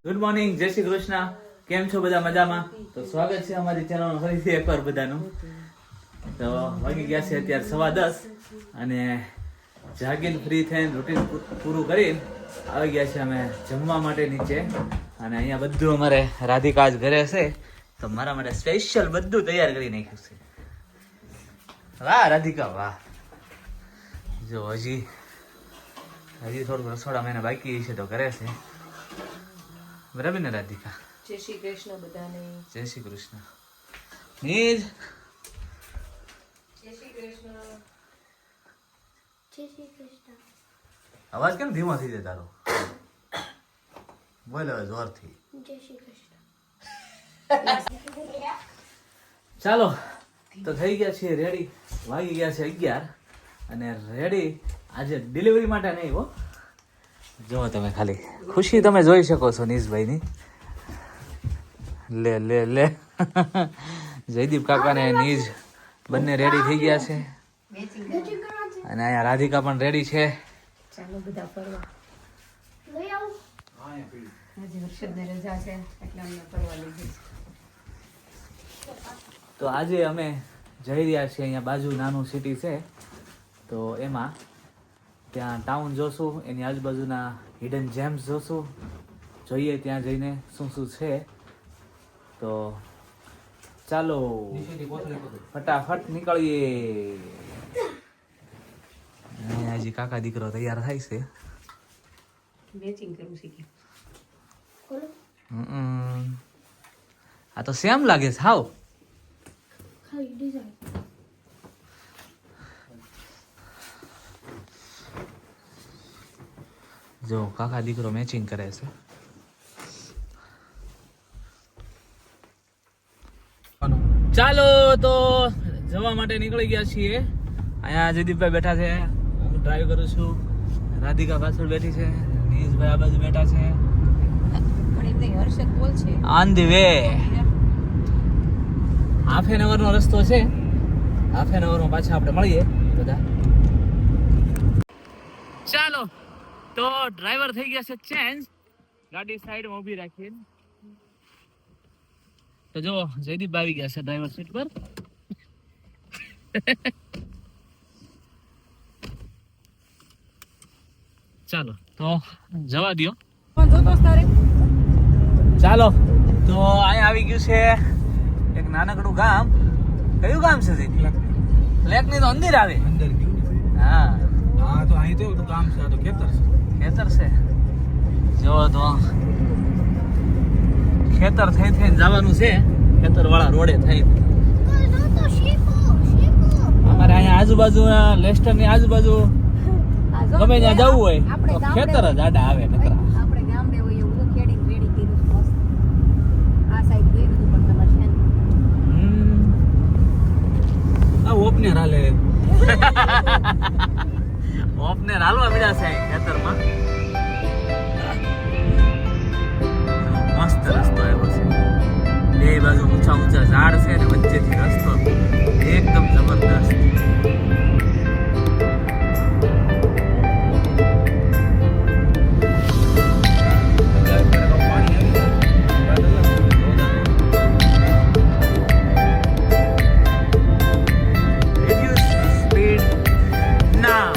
Good morning, જય શ્રી કૃષ્ણ. કેમ છો બધા? મજામાં? તો સ્વાગત છે અમારી ચેનલમાં ફરીથી એકવાર બધાનું. તો વાગી ગયા છે અત્યારે 10:15 અને જાગીને ફ્રી થઈને રૂટીન પૂરું કરીને આવી ગયા છે અમે જમવા માટે નીચે. અને અહીંયા બધું અમારે રાધિકા આજ ઘરે છે તો મારા માટે સ્પેશિયલ બધું તૈયાર કરી નાખ્યું છે. વાહ રાધિકા વાહ. જો હજી થોડુંક રસોડામાં એને બાકી છે તો કરે છે. બરાબર ને રાધિકા? જય શ્રી કૃષ્ણ બધાને. જય શ્રી કૃષ્ણ. નીજ જય શ્રી કૃષ્ણ. જય શ્રી કૃષ્ણ. અવાજ કેમ ધીમો થઈ જાય તારો? બોલ હવે જોરથી. જય શ્રી કૃષ્ણ. ચાલો તો થઈ ગયા છીએ રેડી. વાગી ગયા છે 11 અને રેડી આજે ડિલિવરી માટે નહીં હો. જો તમે ખાલી ખુશી તમે જોઈ શકો છો નીશભાઈની. લે લે લે જયદીપ કાકા ને નીજ બંને રેડી થઈ ગયા છે અને અહીંયા રાધિકા પણ રેડી છે. ચાલો બધા ફરવા. લઈ આવું. આજે હર્ષદને રજા છે એટલે અમને ફરવા લઈ જઈશ. તો આજે અમે જઈ રહ્યા છીએ અહીંયા બાજુ નાનું સિટી છે તો એમાં ત્યાં ટાઉન જોશું, એની આજુબાજુના હિડન જેમ્સ જોશું, જોઈએ ત્યાં જઈને શું શું છે. તો ચાલો ફટાફટ નીકળીએ. અહીંયા હજી કાકા દીકરો તૈયાર થાય છે. મેચિંગ કરવું શીખી. ખોલો. આ તો સેમ લાગે છે હાવ. ખાલી ડિઝાઇન. જો કાકા દીકરો મેચિંગ કરે છે. ચાલો તો જવા માટે નીકળી ગયા છીએ. અહીંયા જયદીપભાઈ બેઠા છે, હું ડ્રાઈવ કરું છું, રાધિકા પાછળ બેઠી છે, નીશભાઈ આ બાજુ બેઠા છે. પણ એમ નહીં, હર્ષદ બોલ છે on the way. Half an અવરનો રસ્તો છે. હાફ એન અવરમાં પાછા આપણે મળીએ બધા. ચાલો તો ડ્રાઈવર થઈ ગયા છે ચેન્જ, ગાડી સાઈડમાં ઊભી રાખીને. તો જો જયદીપ આવી ગયા છે ડ્રાઈવર સીટ પર. ચાલો તો જવા દ્યો. ચાલો તો અહીંયા આવી ગયું છે એક નાનકડું ગામ. કયું ગામ છે લેક ની તો અંદર આવે. અંદર ગયું હા હા તો અહીં તો ગામ છે, આ તો ખેતર છે. ખેતર છે. જો તો ખેતર થઈ થઈને જવાનું છે, ખેતર વાળા રોડે થઈ. તો શીખો શીખો. અમારે અહીંયા આજુબાજુના લેસ્ટર ની આજુબાજુ ગમે ત્યાં જવું હોય તો ખેતર જ આડા આવે નકરા. આપણે ગામડે હોય એવું તો ખેડી રેડી કર્યું છે મસ્ત. આ સાઈડ ગઈ હતું પણ તમારે છે ને. આ ઓપને રાલે ઓપને હાલવા મળ્યા છે ખેતરમાં. મસ્ત રસ્તો એવો છે, બે બાજુ ઊંચા ઊંચા ઝાડ છે ને વચ્ચેથી રસ્તો એકદમ જબરદસ્ત. Reduce speed now.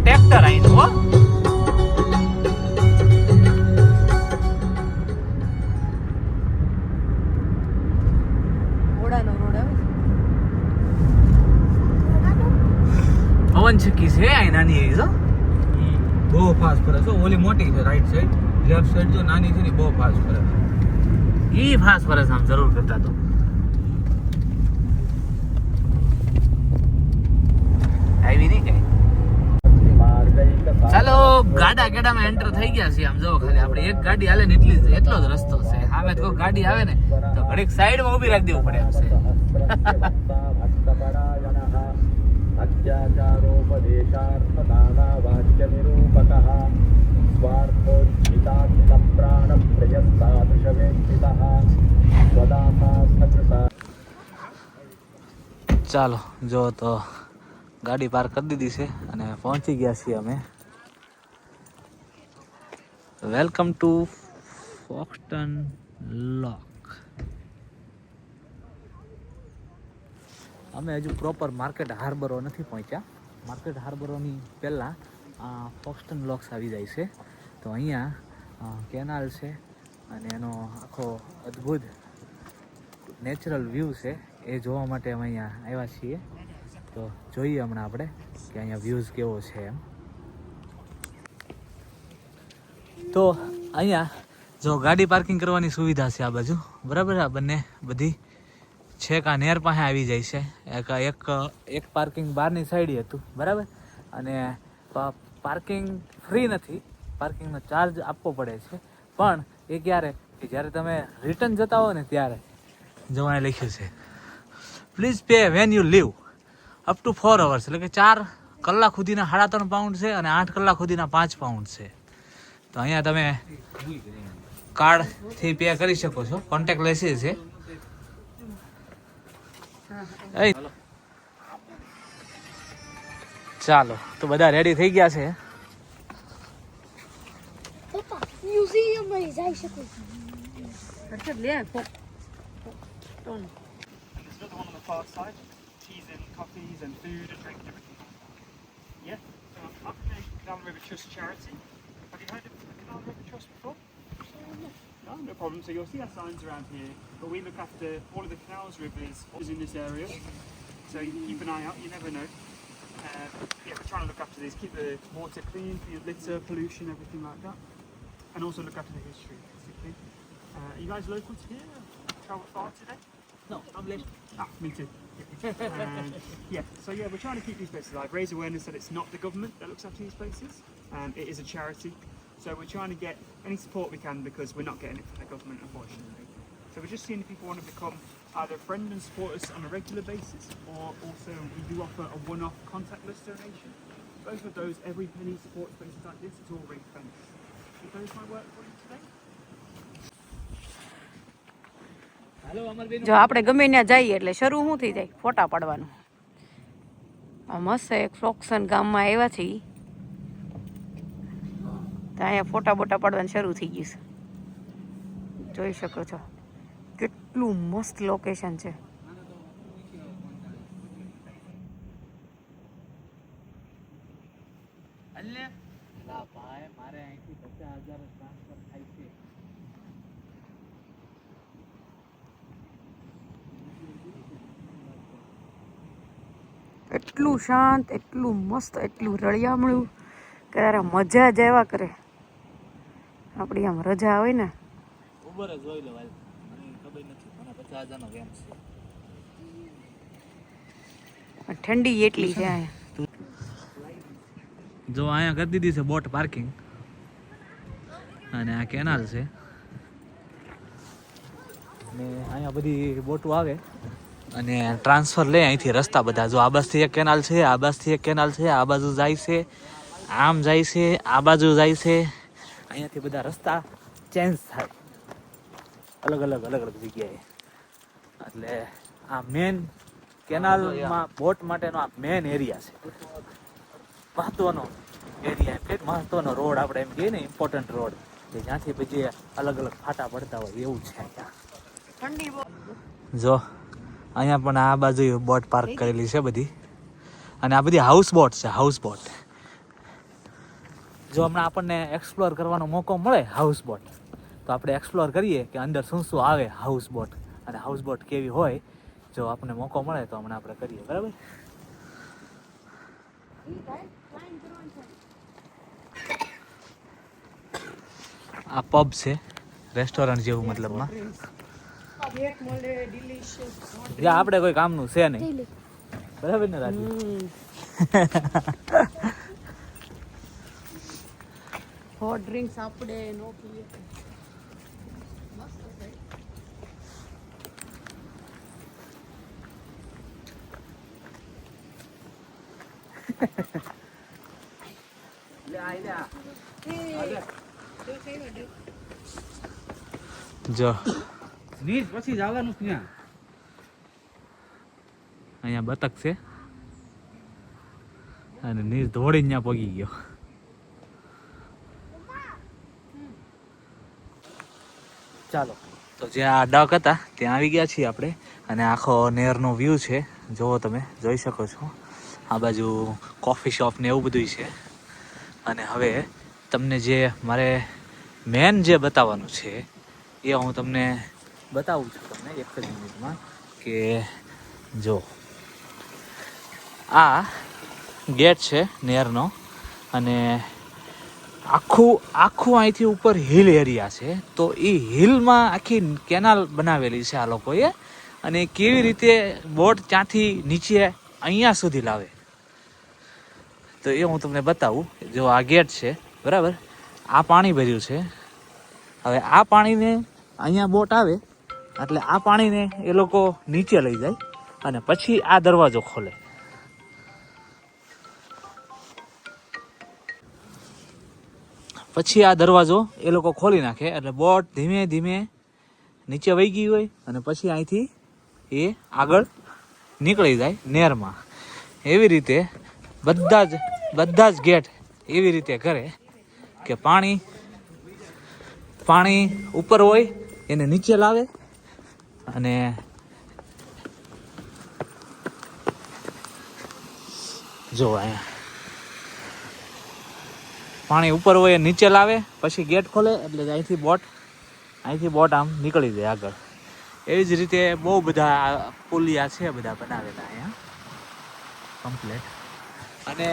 ટ્રેક્ટર આઈનું હો. ઘોડાનો રોડ આવે પવન ચક્કી છે આ નાની એવી તો. બહુ ફાસ્ટ ફરે છે. ઓલી મોટી છે રાઈટ સાઈડ, લેફ્ટ સાઈડ જો નાની છે ને બહુ ફાસ્ટ ફરે છે. ઈ ફાસ્ટ ફરે છે આમ જરૂર કરતા તો. આવી નહીં કઈ. ચાલો ગાડા ગાડામાં એન્ટર થઈ ગયા છીએ. આમ જો ખાલી આપણે એક ગાડી હાલે ને એટલો જ રસ્તો છે. સામે કોઈ ગાડી આવે ને તો ઘડીક સાઈડમાં ઊભી રાખી દેવું પડે એમ છે. ચાલો જો તો ગાડી પાર્ક કરી દીધી છે અને પહોંચી ગયા છીએ અમે. વેલકમ ટુ ફોક્સટન લોક. અમે હજુ પ્રોપર માર્કેટ હાર્બરો નથી પહોંચ્યા. માર્કેટ હાર્બરોની પહેલાં ફોક્સટન લોક્સ આવી જાય છે. તો અહીંયા કેનાલ છે અને એનો આખો અદ્ભુત નેચરલ વ્યૂ છે. એ જોવા માટે અમે અહીંયા આવ્યા છીએ. તો જોઈએ હમણાં આપણે કે અહીંયા વ્યૂઝ કેવો છે એમ. તો અહીંયા જો ગાડી પાર્કિંગ કરવાની સુવિધા છે આ બાજુ, બરાબર. આ બંને બધી છેક આ નેર પાસે આવી જાય છે. એક પાર્કિંગ બહારની સાઈડે હતું, બરાબર. અને પાર્કિંગ ફ્રી નથી, પાર્કિંગનો ચાર્જ આપવો પડે છે. પણ એ ક્યારે કે જ્યારે તમે રિટર્ન જતા હો ને ત્યારે. જો અહીંયા લખ્યું છે please pay when you leave up to 4 hours, એટલે કે 4 કલાક સુધીના 3.5 પાઉન્ડ છે અને 8 કલાક સુધીના 5 પાઉન્ડ છે. તો અહીંયા તમે કાર્ડથી પે કરી શકો છો. કોન્ટેક્ટ લેસી છે. ચાલો તો બધા રેડી થઈ ગયા છે. પપ્પા મ્યુઝિયમમાં જઈ શકું. લે There's another one on the far side. Teas and coffees and food and drink and everything. Yeah. Canal River Trust charity. Have you heard of the Canal River Trust before? No, no problem. So you'll see our signs around here, but we look after all of the canals, rivers in this area. So you keep an eye out. You never know. Yeah, we're trying to look after this, keep the water clean, litter, pollution, everything like that, and also look after the history, basically. Are you guys local to here? Travel far today? No, I'm late. Me too. Yeah, so yeah, we're trying to keep these places alive, raise awareness that it's not the government that looks after these places, it is a charity. So we're trying to get any support we can because we're not getting it from the government, unfortunately. So we're just seeing if people want to become either a friend and support us on a regular basis, or also we do offer a one-off contactless donation. Both of those, every penny supports places like this, it's all ring-fenced. So those might work for you today. જો આપણે ગમે ત્યાં જઈએ એટલે શરૂ શું થઈ જાય, ફોટા પાડવાનું. આ મસ્ત એક ફ્રોક્સન ગામમાં આવ્યા છે તો અહીંયા ફોટા બોટા પાડવાનું શરૂ થઈ ગયું છે. જોઈ શકો છો કેટલું મસ્ત લોકેશન છે. મારે અહીંથી 50,000 ટ્રાન્સફર થાય છે. એટલું શાંત, એટલું મસ્ત, એટલું રળિયામણું કે તારે મજા જ આવ્યા કરે. આપણી આમ રજા હોય ને ઉબર જ જોઈ લો હાલ. મને ખબર નથી, મને 50,000 નો ગેમ છે. ઠંડી એટલી છે અહીંયા. જો અહીંયા કરી દીધી છે બોટ પાર્કિંગ અને આ કેનાલ છે ને અહીંયા બધી બોટો આવે અને ટ્રાન્સફર લે અહીંથી રસ્તા બધા. જો આ બાજુથી એક કેનાલ છે, આ બાજુથી એક કેનાલ છે, આ બાજુ જાય છે, આમ જાય છે, આ બાજુ જાય છે. અહીંયાથી બધા રસ્તા ચેન્જ થાય અલગ અલગ જગ્યાએ. એટલે આ મેન કેનાલમાં બોટ માટેનો આ મેન એરિયા છે, મહત્વનો એરિયા, એમ કે મહત્વનો રોડ આપણે એમ કહીએ ને, ઇમ્પોર્ટન્ટ રોડ, કે જ્યાંથી પછી અલગ અલગ ફાટા પડતા હોય એવું છે અહીંયા. જો અહીંયા પણ આ બાજુ બોટ પાર્ક કરેલી છે બધી, અને આ બધી હાઉસ બોટ છે, હાઉસ બોટ. જો હમણાં આપણને એક્સપ્લોર કરવાનો મોકો મળે હાઉસ બોટ, તો આપણે એક્સપ્લોર કરીએ કે અંદર શું શું આવે હાઉસ બોટ, અને હાઉસ બોટ કેવી હોય. જો આપણને મોકો મળે તો હમણાં આપણે કરીએ, બરાબર. આ પબ છે, રેસ્ટોરન્ટ જેવું મતલબમાં. જ્યાં આપણે કોઈ કામનું છે નહીં, બરાબર ને રાજુ? હોટ ડ્રિંક્સ આપણે નો પીએ. જો નીચ પછી જવાનું ત્યાં. અહીંયા બતક છે અને નીર દોડીને ત્યાં પગી ગયો. ચાલો, તો જે આ ડક હતા ત્યાં આવી ગયા છીએ આપણે, અને આખો નેરનો વ્યૂ છે. જુઓ, તમે જોઈ શકો છો. આ બાજુ કોફી શોપ ને એવું બધું છે. અને હવે તમને જે મારે મેન જે બતાવવાનું છે એ હું તમને બતાવું છું તમને એક જ મિનિટમાં. કે જો આ ગેટ છે નેરનો, અને આખું અહીંથી ઉપર હિલ એરિયા છે. તો એ હિલમાં આખી કેનાલ બનાવેલી છે આ લોકોએ, અને કેવી રીતે બોટ ત્યાંથી નીચે અહીંયા સુધી લાવે તો એ હું તમને બતાવું. જો આ ગેટ છે, બરાબર. આ પાણી ભર્યું છે. હવે આ પાણીને અહીંયા બોટ આવે એટલે આ પાણીને એ લોકો નીચે લઈ જાય, અને પછી આ દરવાજો ખોલે. પછી આ દરવાજો એ લોકો ખોલી નાખે એટલે બોટ ધીમે ધીમે નીચે વહી ગઈ હોય, અને પછી અહીંથી એ આગળ નીકળી જાય નેરમાં. એવી રીતે બધા જ ગેટ એવી રીતે કરે કે પાણી ઉપર હોય એને નીચે લાવે, અને જો અહીંયા પાણી ઉપર હોય નીચે લાવે, પછી ગેટ ખોલે એટલે અહીંથી બોટ આમ નીકળી જાય આગળ. એવી જ રીતે બહુ બધા પુલિયા છે બધા બનાવેલા અહીંયા કમ્પ્લેટ. અને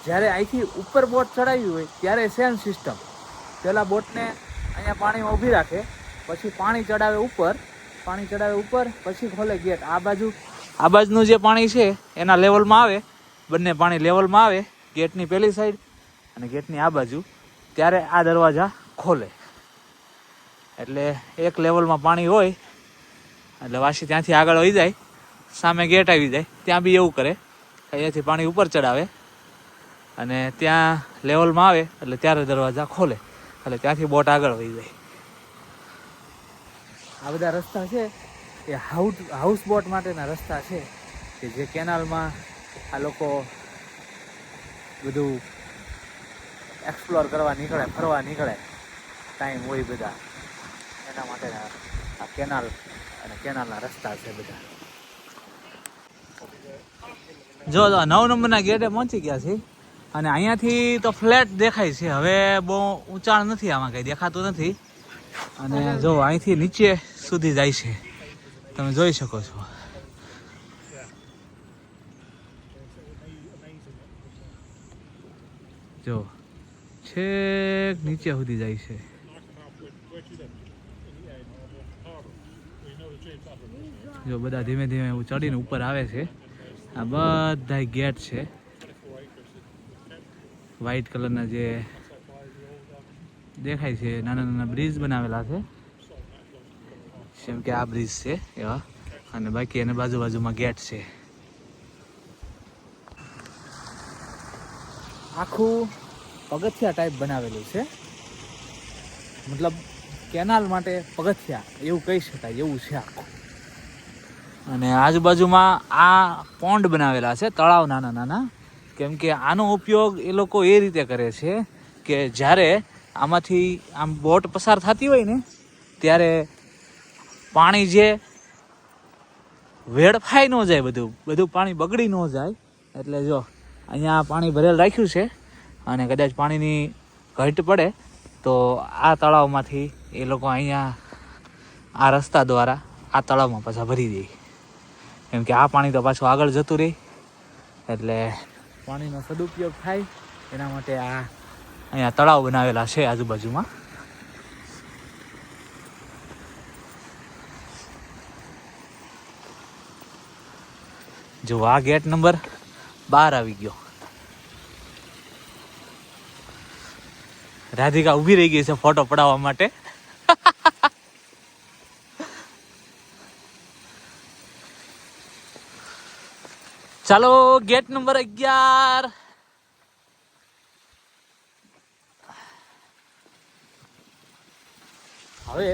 જ્યારે અહીંથી ઉપર બોટ ચડાવી હોય ત્યારે સેમ સિસ્ટમ. પહેલાં બોટને અહીંયા પાણીમાં ઊભી રાખે, પછી પાણી ચડાવે ઉપર, પછી ખોલે ગેટ. આ બાજુનું જે પાણી છે એના લેવલમાં આવે, બંને પાણી લેવલમાં આવે ગેટની પેલી સાઈડ અને ગેટની આ બાજુ, ત્યારે આ દરવાજા ખોલે. એટલે એક લેવલમાં પાણી હોય એટલે વાસી ત્યાંથી આગળ વહી જાય, સામે ગેટ આવી જાય. ત્યાં બી એવું કરે, અહીંયાથી પાણી ઉપર ચડાવે અને ત્યાં લેવલમાં આવે એટલે ત્યારે દરવાજા ખોલે, એટલે ત્યાંથી બોટ આગળ વહી જાય. આ બધા રસ્તા છે એ હાઉસ બોટ માટેના રસ્તા છે, કે જે કેનાલમાં આ લોકો બધું એક્સપ્લોર કરવા નીકળે, ફરવા નીકળે, ટાઈમ હોય બધા એના માટેના આ કેનાલ અને કેનાલના રસ્તા છે બધા. જો 9 નંબરના ગેટે પહોંચી ગયા છે, અને અહીંયાથી તો ફ્લેટ દેખાય છે. હવે બહુ ઊંચાણ નથી, આમાં કંઈ દેખાતું નથી. અને જો અહીંથી નીચે સુધી જાય છે, તમે જોઈ શકો છો. જો છેક નીચે સુધી જાય છે. જો બધા ધીમે ધીમે ચડીને ઉપર આવે છે. આ બધા ગેટ છે વ્હાઈટ કલરના, જે દેખાય છે નાના નાના બ્રિજ બનાવેલા છે, જેમ કે આ બ્રિજ છે એવા, અને બાકી એને બાજુમાં ગેટ છે. આખું પગથિયા ટાઈપ બનાવેલું છે, મતલબ કેનાલ માટે પગથિયા એવું કહી શકાય એવું છે આખું. અને આજુબાજુમાં આ પોન્ડ બનાવેલા છે, તળાવ નાના નાના, કેમ કે આનો ઉપયોગ એ લોકો એ રીતે કરે છે કે જ્યારે આમાંથી આમ બોટ પસાર થતી હોય ને ત્યારે પાણી જે વેડફાઈ ન જાય, બધું પાણી બગડી ન જાય. એટલે જો અહીંયા પાણી ભરેલ રાખ્યું છે, અને કદાચ પાણીની ઘટ પડે તો આ તળાવમાંથી એ લોકો અહીંયા આ રસ્તા દ્વારા આ તળાવમાં પાછા ભરી દે, કેમ કે આ પાણી તો પાછું આગળ જતું રહે, એટલે પાણીનો સદુપયોગ થાય એના માટે આ અહીંયા તળાવ બનાવેલા છે આજુબાજુમાં. જો આ ગેટ નંબર 12 આવી ગયો. રાધિકા ઊભી રહી ગઈ છે ફોટો પડાવવા માટે. ચાલો ગેટ નંબર 11. હવે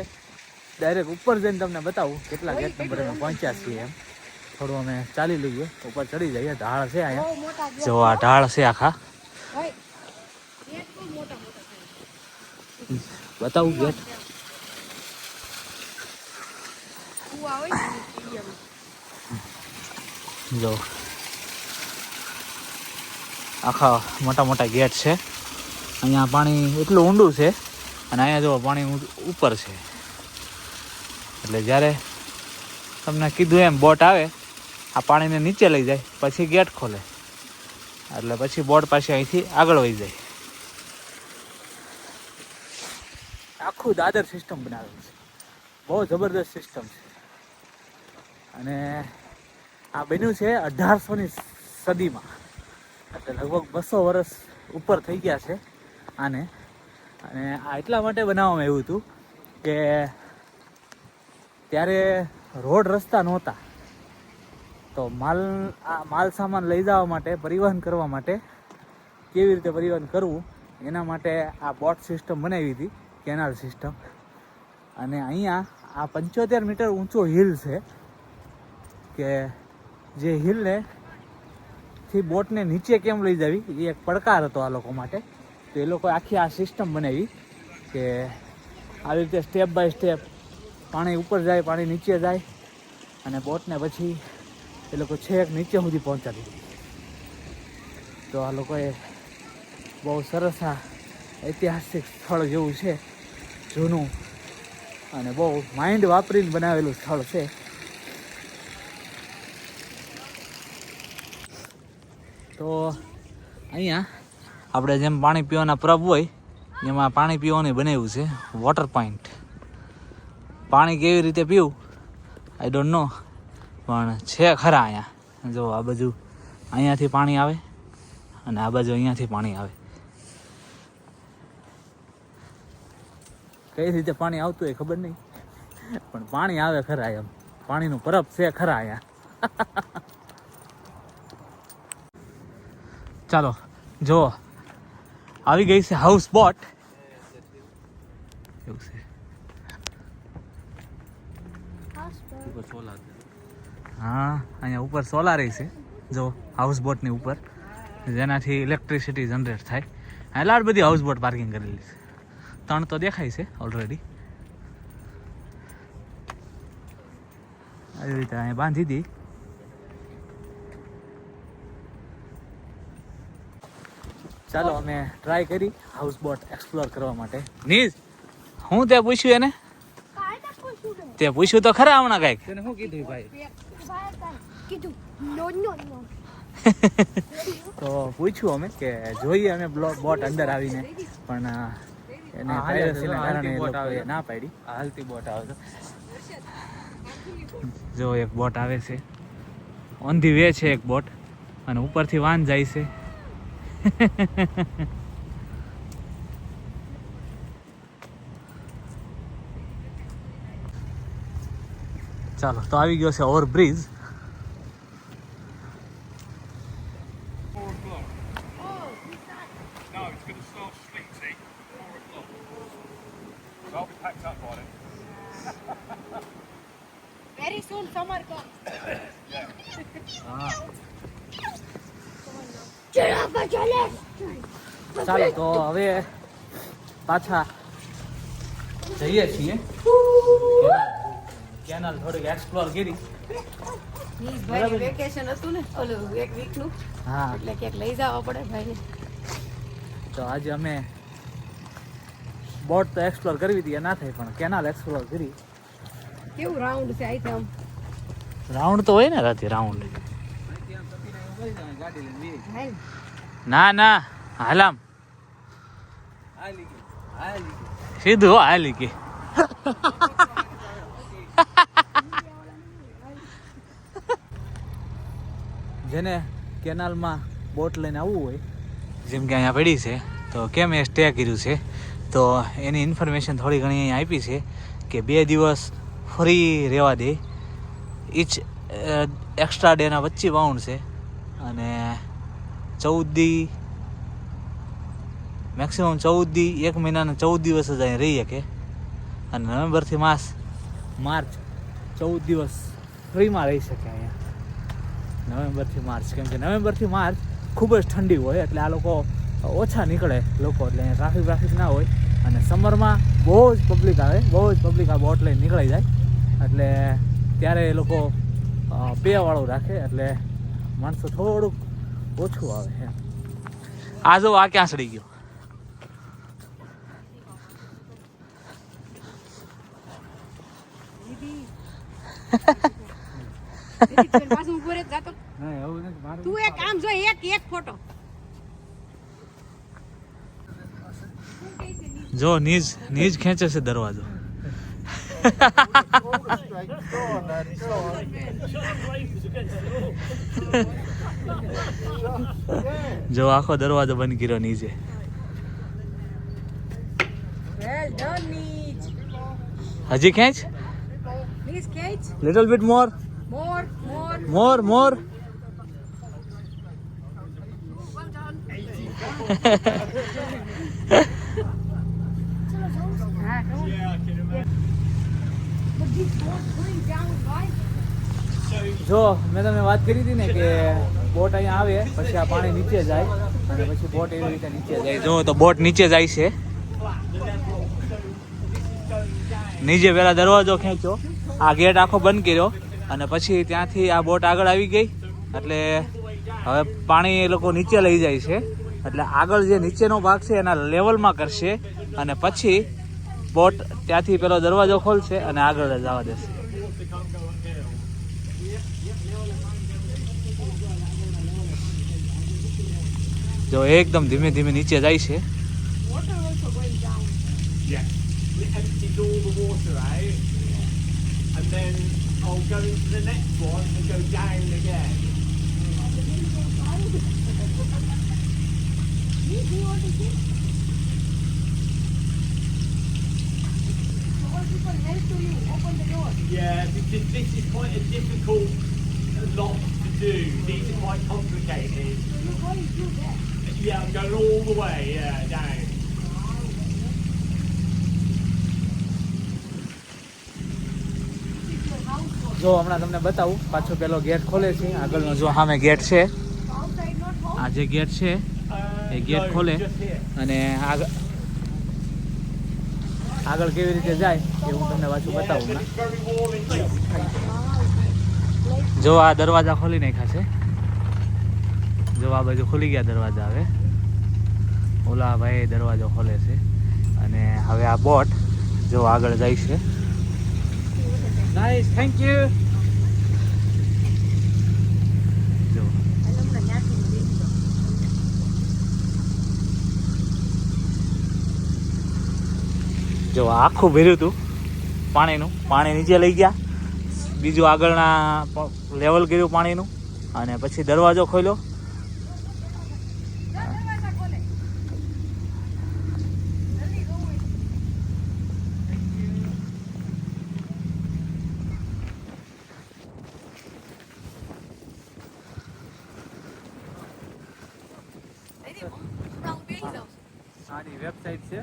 ડાયરેક્ટ ઉપર જઈને તમને બતાવું કેટલા ગેટ નંબર અમે પહોંચ્યા છીએ. એમ થોડું અમે ચાલી લઈએ, ઉપર ચડી જઈએ. ઢાળ છે અહીંયા, જો આ ઢાળ છે આખા. બતાવું ગેટ. જો આખા મોટા મોટા ગેટ છે. અહીંયા પાણી એટલું ઊંડું છે અને અહીંયા જો પાણી ઉપર છે, એટલે જ્યારે તમને કીધું એમ બોટ આવે આ પાણીને નીચે લઈ જાય, પછી ગેટ ખોલે, એટલે પછી બોટ પાછી અહીંથી આગળ વહી જાય. આખું દાદર સિસ્ટમ બનાવેલું છે, બહુ જબરદસ્ત સિસ્ટમ છે. અને આ બન્યું છે 1800ની સદીમાં, એટલે લગભગ 200 વર્ષ ઉપર થઈ ગયા છે આને. અને આ એટલા માટે બનાવવામાં આવ્યું હતું કે ત્યારે રોડ રસ્તા નહોતા, તો માલ સામાન લઈ જવા માટે, પરિવહન કરવા માટે, કેવી રીતે પરિવહન કરવું એના માટે આ બોટ સિસ્ટમ બનાવી હતી, કેનાલ સિસ્ટમ. અને અહીંયા આ 75 મીટર ઊંચો હિલ છે, કે જે હિલને થી બોટને નીચે કેમ લઈ જવી એ એક પડકાર હતો આ લોકો માટે. તો એ લોકોએ આખી આ સિસ્ટમ બનાવી કે આવી રીતે સ્ટેપ બાય સ્ટેપ પાણી ઉપર જાય, પાણી નીચે જાય, અને બોટને પછી એ લોકો છેક નીચે સુધી પહોંચાડી દીધી. તો આ લોકોએ બહુ સરસ આ ઐતિહાસિક સ્થળ જેવું છે, જૂનું અને બહુ માઇન્ડ વાપરીને બનાવેલું સ્થળ છે. તો અહીંયા આપણે જેમ પાણી પીવાના પ્રબ હોય એમાં પાણી પીવાનું બનાવ્યું છે વોટર પોઈન્ટ. પાણી કેવી રીતે પીવું આઈ ડોન્ટ નો, પણ છે ખરા અહીંયા. જો આ બાજુ અહીંયાથી પાણી આવે અને આ બાજુ અહીંયાથી પાણી આવે. કઈ રીતે પાણી આવતું હોય ખબર નહીં, પણ પાણી આવે ખરા. એમ પાણીનું પરબ છે ખરા અહીંયા. ચાલો જો આવી ગઈ છે હાઉસ બોટ. એવું છે હા, અહીંયા ઉપર સોલાર છે જો હાઉસ બોટની ઉપર, જેનાથી ઇલેક્ટ્રિસિટી જનરેટ થાય. એટલા બધી હાઉસ બોટ પાર્કિંગ કરેલી છે. 3 તો દેખાય છે ઓલરેડી. આવી રીતે અહીંયા બાંધી દી. ચાલો અમે ટ્રાય કરી હાઉસ બોટ એક્સપ્લોર કરવા માટે. નીઝ હું તે પૂછ્યું એને, તે પૂછ્યું તો ખરા હમણાં કાંઈક. તેને શું કીધું ભાઈ? કીધું નો નો નો. તો પૂછ્યું અમે કે જોઈએ અમે બોટ અંદર આવીને, પણ એને પ્રાઇવસીના કારણે એ લોકોએ ના પાડી. હાલતી બોટ આવે છે. જો એક બોટ આવે છે, ઓન ધી વે છે એક બોટ, અને ઉપરથી વાન જાય છે. ચાલો તો આવી ગયો છે overbridge. No, it's going to start sleeting 4 o'clock. So I'll be packed up by then. Very soon summer comes. હા ચલો બચલે. ચાલો તો હવે પાછા જઈએ છીએ. કેનાલ થોડીક એક્સપ્લોર કરી. ભાઈ વેકેશન હતું ને ઓલું એક વીકનું, હા એટલે ક્યાંક લઈ જવા પડે ભાઈને. તો આજે અમે બોટ તો એક્સપ્લોર કરવી હતી એ ના થઈ પણ કેનાલ એક્સપ્લોર કરી. કેવું રાઉન્ડ છે આઈ આમ રાઉન્ડ તો હોય ને રાતે રાઉન્ડ. ગાડી લઈને ના ના હાલામ સીધું હો હાલી કે. જેને કેનાલમાં બોટ લઈને આવવું હોય જેમ કે અહીંયા પડી છે તો કેમ એ સ્ટે કર્યું છે તો એની ઇન્ફોર્મેશન થોડી ઘણી અહીંયા આપી છે કે 2 દિવસ ફ્રી રહેવા દે. ઈચ એક્સ્ટ્રા ડેના 25 પાઉન્ડ છે અને 14 દી મેક્સિમમ 14 દી 1 મહિનાના 14 દિવસ જ અહીં રહી શકે અને નવેમ્બરથી માર્ચ 14 દિવસ ફ્રીમાં રહી શકે અહીંયા. નવેમ્બરથી માર્ચ કેમ કે નવેમ્બરથી માર્ચ ખૂબ જ ઠંડી હોય એટલે આ લોકો ઓછા નીકળે લોકો એટલે અહીંયા ટ્રાફિક ના હોય અને સમરમાં બહુ જ પબ્લિક આવે આ બોટ લઈને નીકળી જાય એટલે ત્યારે એ લોકો પેવાળું રાખે એટલે માણસો થોડુંક ઓછું આવે એમ. આ જો આ ક્યાં સડી ગયો. પાછું ઉભો રહે જાતો તું એક આમ જો એક ફોટો જો નીજ ખેંચે છે દરવાજો. જો આખો દરવાજો બંધ કર્યો નીચે. વેલ ડન નીચ હજી ખેંચ પ્લીઝ કેચ લિટલ બીટ મોર મોર હા જો મેં તમને વાત કરી હતી ને કે બોટ અહીંયા આવે પછી આ પાણી નીચે જાય અને પછી બોટ એવી રીતે નીચે જાય. જો તો બોટ નીચે જાય છે. નીચે પેલા દરવાજો ખેંચ્યો આ ગેટ આખો બંધ કર્યો અને પછી ત્યાંથી આ બોટ આગળ આવી ગઈ એટલે હવે પાણી એ લોકો નીચે લઈ જાય છે એટલે આગળ જે નીચેનો ભાગ છે એના લેવલમાં કરશે અને પછી બોટ ત્યાંથી પેલો દરવાજો ખોલશે અને આગળ જવા દેશે. જો એકદમ ધીમે ધીમે નીચે જાય છે. Yeah. We emptied all the water out, and then I'll go into the next one and go down again. Yeah, because this is quite a difficult lock to do. These are quite complicated. Yeah, I'm going all the way, down. જો હમણાં તમને બતાવું પાછો પેલો gate ખોલે છે આગળનો. જો સામે ગેટ છે આ જે ગેટ છે એ ગેટ ખોલે અને આગળ કેવી રીતે જાય એ હું તમને પાછું બતાવું હમણાં. જો આ દરવાજા ખોલી નાખ્યા છે. જો આ બાજુ ખુલી ગયા દરવાજા. હવે ઓલા ભાઈ દરવાજો ખોલે છે અને હવે આ બોટ જો આગળ જાય છે. Nice thank you. જો આખું ભર્યું હતું પાણીનું. પાણી નીચે લઈ ગયા, બીજું આગળના લેવલ કર્યું પાણીનું અને પછી દરવાજો ખોલ્યો. આની વેબસાઇટ છે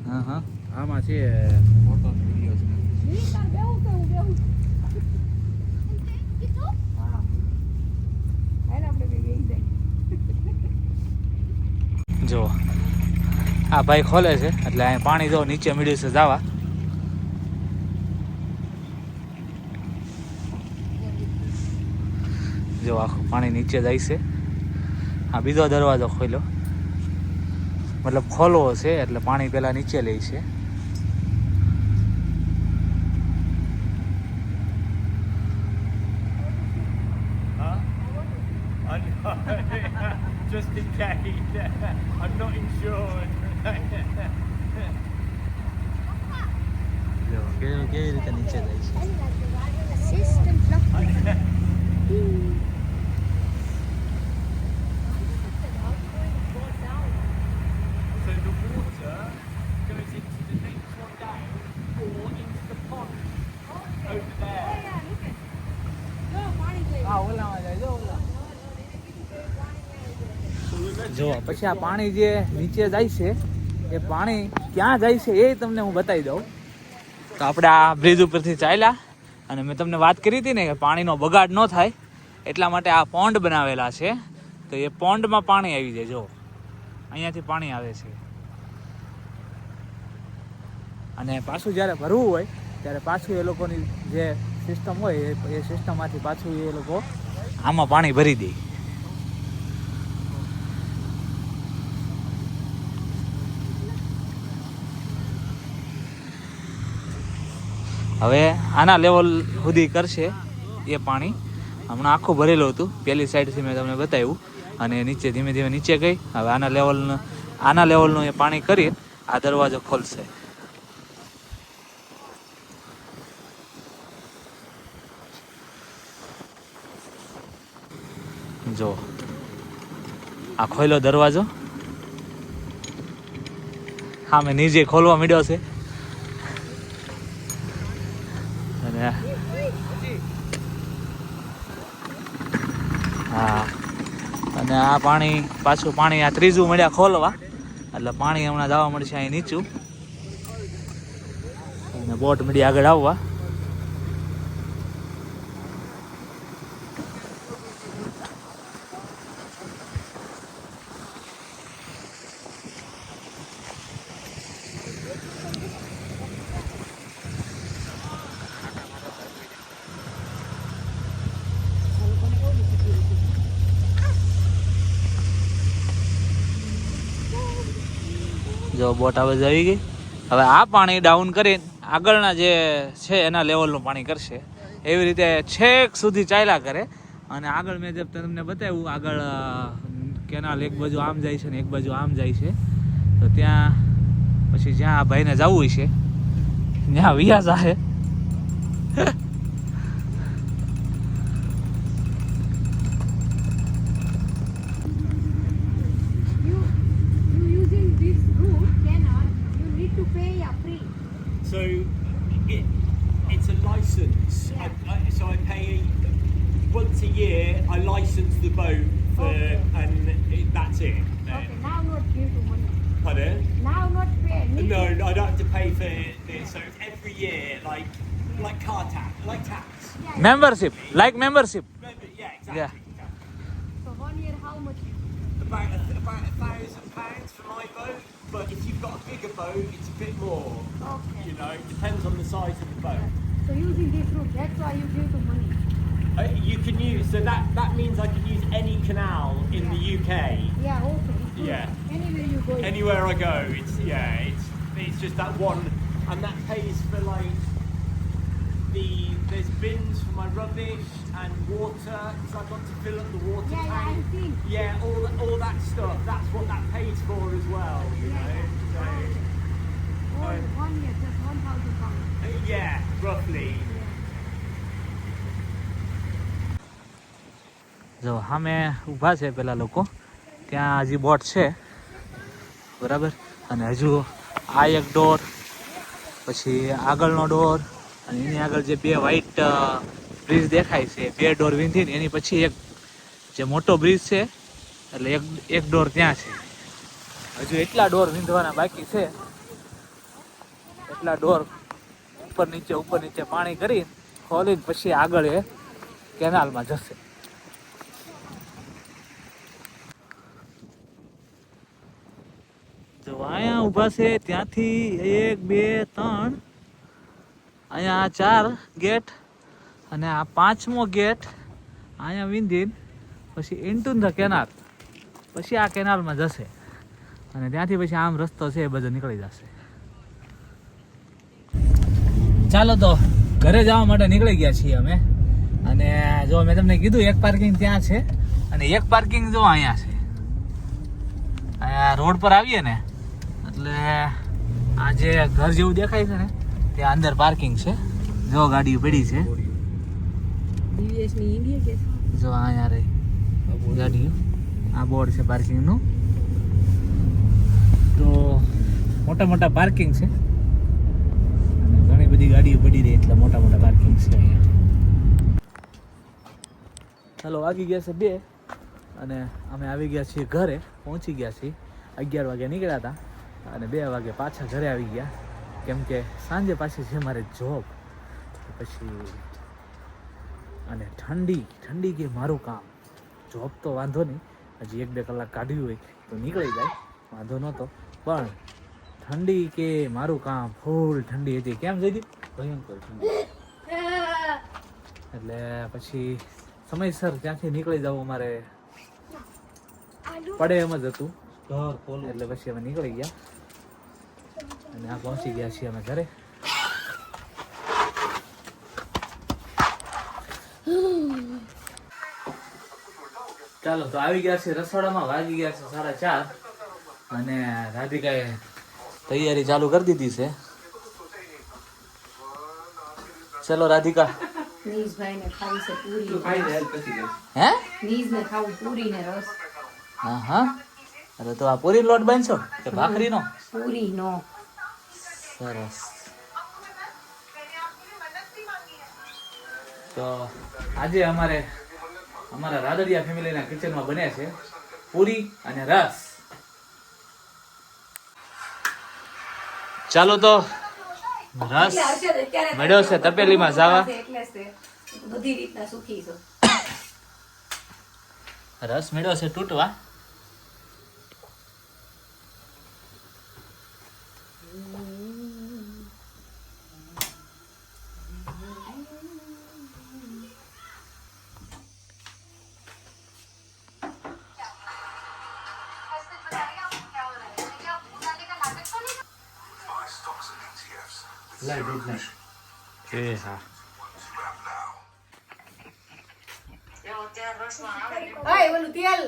હા હા આમાં છે ફોટો વિડીયો છે. જો આ ભાઈ ખોલે છે એટલે અહીં પાણી જો નીચે મળ્યું છે જવા. જો આખું પાણી નીચે જાય છે. આ બીજો દરવાજો ખોલ્યો, મતલબ ખોલવો છે એટલે પાણી પેલા નીચે લે છે. Just in case. I'm not insured. જો કેવી રીતે નીચે જાય છે. System block. So the water goes into the next one down or into the pond over there. હા ઓલામાં જાય જો ઓલા. જો પછી આ પાણી જે નીચે જાય છે એ પાણી ક્યાં જાય છે એ તમને હું બતાવી દઉં. તો આપણે આ બ્રિજ ઉપરથી ચાલ્યા અને મેં તમને વાત કરી હતી ને કે પાણીનો બગાડ ન થાય એટલા માટે આ પોન્ડ બનાવેલા છે. તો એ પોન્ડમાં પાણી આવી જાય. જો અહીંયાથી પાણી આવે છે અને પાછું જ્યારે ભરવું હોય ત્યારે પાછું એ લોકોની જે સિસ્ટમ હોય એ સિસ્ટમમાંથી પાછું એ લોકો આમાં પાણી ભરી દે. હવે આના લેવલ સુધી કરશે એ પાણી. હમણાં આખું ભરેલું હતું, પેલી સાઈડથી મેં તમને બતાવ્યું અને નીચે ધીમે ધીમે નીચે ગઈ. હવે આના લેવલનું એ પાણી કરી આ દરવાજો ખોલશે. જો આ ખોલ્યો દરવાજો, હા મેં નીચે ખોલવા માંડ્યો છે અને હા અને આ પાણી પાછું પાણી આ ત્રીજું મળ્યા ખોલવા એટલે પાણી હમણાં જવા મળશે અહીં નીચું અને બોટ મળી આગળ આવવા. જો બોટ આવે આવી ગઈ. હવે આ પાણી ડાઉન કરીને આગળના જે છે એના લેવલનું પાણી કરશે. એવી રીતે છેક સુધી ચાલ્યા કરે અને આગળ મેં જે તમને બતાવ્યું આગળ કેનાલ એક બાજુ આમ જાય છે ને એક બાજુ આમ જાય છે. તો ત્યાં પછી જ્યાં આ ભાઈને જવું છે ત્યાં વ્યાજ આવે. You using this route canal, you need to pay a free. So it's a license. So I pay once a year. I license the boat for, and that's it. Okay, now not give to money. Pardon? Now not pay. No, I don't have to pay for this. So it's every year, like car tax, like tax. Membership like membership. Yeah, exactly. Yeah. So 1 year how much? About £1,000 for my boat, but if you've got a bigger boat, it's a bit more. Okay. You know, it depends on the size of the boat. So using this route, that's why you give to money. You can use, so that means I can use any canal in the UK. Yeah, okay. It's good. Yeah. Anywhere you go. Anywhere I go, it's just that one, and that pays for like there's bins for my rubbish and water because I've got to fill up the water Yeah, yeah, tank. I've seen. Yeah, all that stuff. That's what that pays for as well. You know. So, All 1 year, just 1,000 pounds. yeah, roughly. જો સામે ઊભા છે પેલા લોકો, ત્યાં હજી boat છે બરાબર. અને હજુ આ એક ડોર, પછી આગળનો ડોર અને એની આગળ જે બે વ્હાઈટ બ્રિજ દેખાય છે બે ડોર વીંધીને એની પછી એક જે મોટો બ્રિજ છે એટલે એક ડોર ત્યાં છે. હજુ એટલા ડોર વીંધવાના બાકી છે. એટલા ડોર ઉપર નીચે પાણી કરી ખોલીને પછી આગળ એ કેનાલમાં જશે. જો અહીંયા ઊભા છે ત્યાંથી 1 2 3 અહીંયા 4 ગેટ અને આ 5મો ગેટ અહીંયા વિંધીને પછી ઇન્ટુ ધ કેનાલ, પછી આ કેનાલમાં જશે અને ત્યાંથી પછી આમ રસ્તો છે એ બધો નીકળી જશે. ચાલો તો ઘરે જવા માટે નીકળી ગયા છીએ અમે. અને જો મેં તમને કીધું એક પાર્કિંગ ત્યાં છે અને એક પાર્કિંગ જો અહીંયા છે. અહીંયા રોડ પર આવીએ ને એટલે આ જે ઘર જેવું દેખાય છે ને ત્યાં અંદર પાર્કિંગ છે. જો ગાડીઓ પડી છે, જો અહીંયા રહી ગાડીઓ. આ બોર્ડ છે પાર્કિંગનું. તો મોટા મોટા પાર્કિંગ છે અને ઘણી બધી ગાડીઓ પડી રહી એટલે મોટા મોટા પાર્કિંગ છે અહીંયા. ચાલો વાગી ગયા છે 2 અને અમે આવી ગયા છીએ ઘરે. પહોંચી ગયા છીએ. 11 વાગે નીકળ્યા હતા અને 2 વાગે પાછા ઘરે આવી ગયા, કેમ કે સાંજે પાછી છે મારે જોબ. પછી અને ઠંડી કે મારું કામ. જોબ તો વાંધો નહીં, હજી 1-2 કલાક કાઢ્યું હોય તો નીકળી જાય, વાંધો નહોતો. પણ ઠંડી કે મારું કામ, ફૂલ ઠંડી હતી. કેમ જઈ ભયંકર ઠંડી. એટલે પછી સમયસર ત્યાંથી નીકળી જવું અમારે પડે એમ જ હતું. એટલે પછી અમે નીકળી ગયા અને આ પહોંચી ગયા છીએ અમે ઘરે. ચાલો તો આવી ગયા છે રસોડામાં. વાગી ગયા છે 4:30 અને રાધિકાએ તૈયારી ચાલુ કરી દીધી છે. ચલો રાધિકા. નીશભાઈને ખાવી છે પૂરી. હે? નીશને ખાવું પૂરી ને રસ. હા. અરે તો આ પૂરી લોટ બાંધશો કે ભાખરીનો? પૂરીનો. સરસ. તો આજે અમારા રાદડિયા ફેમિલીના કિચનમાં બને છે પૂરી અને રસ. ચાલો તો રસ મળ્યો છે તપેલીમાં જાવા. બધી રીતના સુખી છો. રસ મળ્યો છે તૂટવા. હા. ઓલું તેલ.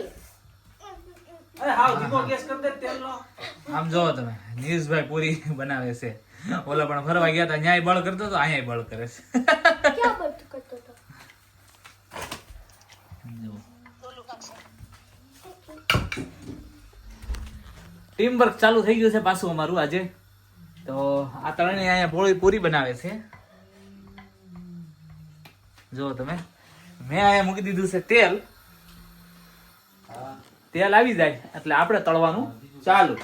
આમ જોવો તમે, નીશભાઈ પૂરી બનાવે છે. ઓલા પણ ફરવા ગયા હતા, ન્યાય બળ કરતો તો અહીંયા બળ કરે છે. ટીમ વર્ક ચાલુ થઈ ગયું છે પાછું અમારું આજે. તો આ ત્રણેય અહીંયા પૂરી બનાવે છે. જો તમે, મેં અહીંયા મૂકી દીધું છે તેલ. તેલ આવી જાય એટલે આપણે તળવાનું ચાલુ.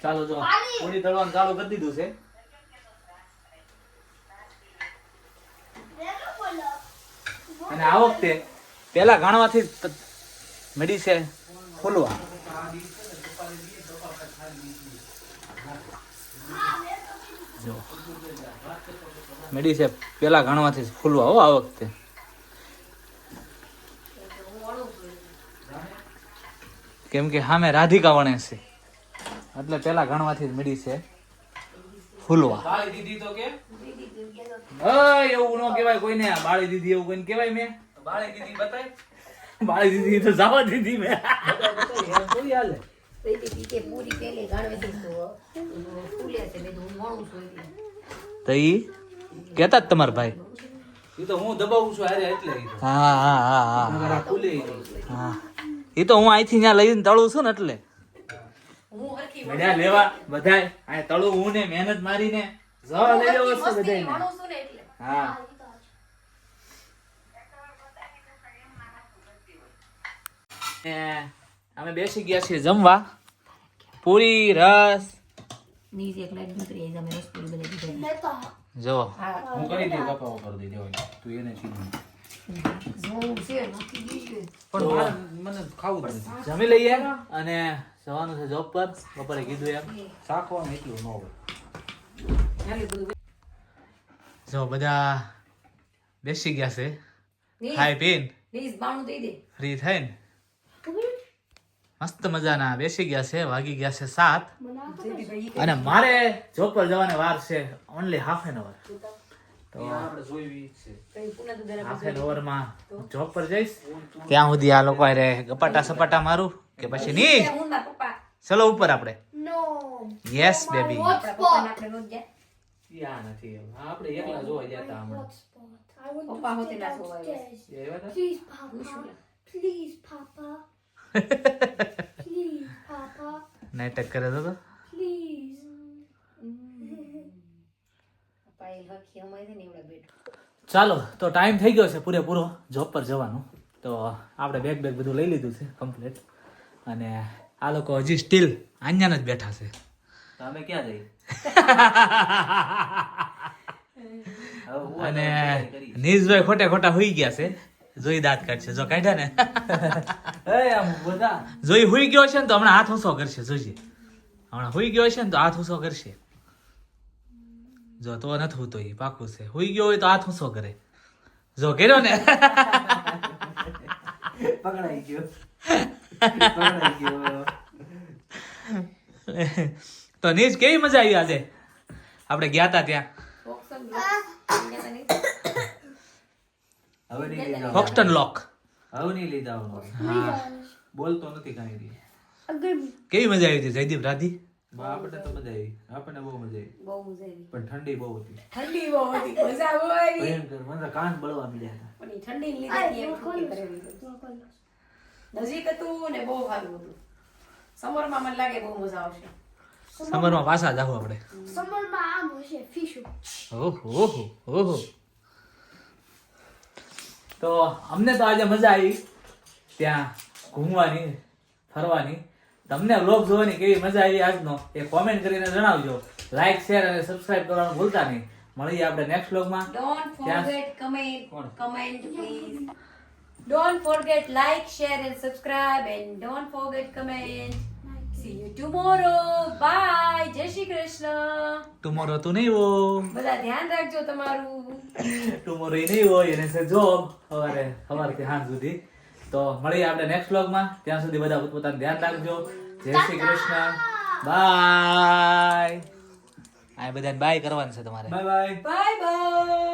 ચાલો જો પૂરી તળવાનું ચાલુ કરી દીધું છે. અને આ વખતે પેલા ઘાણવાથી મળી છે ફૂલવા. જો મળી છે પેલા ઘાણવાથી ફૂલવા હો આ વખતે. કેમ કે સામે રાધિકા વણે છે એટલે પેલા ઘણવાથી જ મળી છે ફૂલવા. એવું ન કહેવાય કોઈને. બાળી દીધી એવું કોઈને કહેવાય? મેં બાળી દીધી બતાય. બાળી દીધી તો જવા દીધી મેં. તો ઈ કેતા જ તમારા ભાઈ. ઈ તો હું દબાવું છું હારે એટલે. હા. એ તો હું અહીંથી ત્યાં લઈને તળું છું ને એટલે લેવા બધાય આ તળું હું ને મહેનત મારીને જવા લઈ લેવો છે બધાયને. હા. અમે બેસી ગયા છીએ જમવા. પૂરી રસ. જો હું કરી દે કપાવો કરી દે દેવાય તું એને કીધું. પણ મને ખાવું જ નથી. જમી લઈએ અને જવાનું છે જોબ પર. બપોરે કીધું એમ શાકવાનું એટલું ન હોય. જો બધા બેસી ગયા છે ખાઈ પીને ફ્રી થઈને મસ્ત મજાના બેસી ગયા છે. વાગી ગયા છે 7 અને મારે જોબ પર જવાની વાર છે ઓનલી હાફ એન અવર. તો આપણે જોઈ છે કઈ પુના તો જરા આખે ઓવરમાં જોબ પર જઈશ ત્યાં સુધી આ લોકો હારે ગપાટા સપાટા મારું કે પછી નહીં હું ના પપ્પા ચલો ઉપર આપણે No. યસ બેબી આપણા પપ્પાને આપણે રોજ ગયા યા નથી આપણે એકલા જોવા જતા હમણાં Hotspot. I want Papa, to hotel stay as well, downstairs. એ આવ્યા હતા? Please, Papa. Please, Papa. Please, Papa. નાટક કરે તો Please. પપ્પા એ હખી અમાય છે ને એવડા બેઠો ચાલો તો ટાઈમ થઈ ગયો છે પૂરેપૂરો જોબ પર જવાનું તો આપણે બેગ બધું લઈ લીધું છે કમ્પ્લીટ અને આ લોકો હજી સ્ટીલ આન્યાન જ બેઠા છે અમે ક્યાં જઈએ અને નીશભાઈ ખોટે ખોટા હુઈ ગયા છે જોઈ દાંત કાઢશે જો કાઢ્યા ને એ આમ બધા જોઈ હુઈ ગયો છે ને તો હમણાં હાથ ઊંચો કરશે જોજે હમણાં હુઈ ગયો છે ને તો હાથ ઊંચો કરશે જો તો નથી હોતો એ પાકું છે હુઈ ગયો હોય તો હાથ ઊંચો કરે જો કર્યો ને પકડાઈ ગયો પકડાઈ ગયો તો નીશ કેવી મજા આવી આજે આપણે ગયા તા ત્યાં ઓક્સન હવે નહીં લઈ જાવ હોક્સ્ટન લોક હવે નહીં લઈ જાવ હા બોલતો નથી કાંઈ દી કેવી મજા આવી હતી જયદીપ રાધી આપણે તો મજા આવી આપણને બહુ મજા આવી બહુ મજા આવી પણ ઠંડી બહુ હતી ઠંડી બહુ હતી મજા બહુ આવી ભયંકર મને કાન બળવા મળ્યા હતા પણ ઈ ઠંડી લીધે એમ ઠોકી કરેલી નજીક હતું ને બહુ સારું હતું સમરમાં મને લાગે બહુ મજા આવશે સમરમાં પાછા જાવ આપણે Someone my arm was a fish. ઓહો ઓહો તો અમને તો આજે મજા આવી ત્યાં ઘૂમવાની ફરવાની તમને વ્લોગ જોવાની કેવી મજા આવી આજનો એ કોમેન્ટ કરીને જણાવજો લાઈક શેર અને સબસ્ક્રાઇબ કરવાનું ભૂલતા નહીં મળીએ આપણે નેક્સ્ટ વ્લોગમાં Don't Yes. forget comment please. Don't forget like, share and subscribe and don't forget comment. See you tomorrow. Bye. જય શ્રી કૃષ્ણ. ટુમોરો તું નહીં હો બધા ધ્યાન રાખજો તમારું. ટુમોરો એ નહીં હોય એને છે જોબ સવારથી સાંજ સુધી તો મળીએ આપણે નેક્સ્ટ વ્લોગમાં ત્યાં સુધી બધા પોતાનું ધ્યાન રાખજો જય શ્રી કૃષ્ણ બાય આ બધાને બાય કરવાનું છે તમારે બાય બાય Bye bye.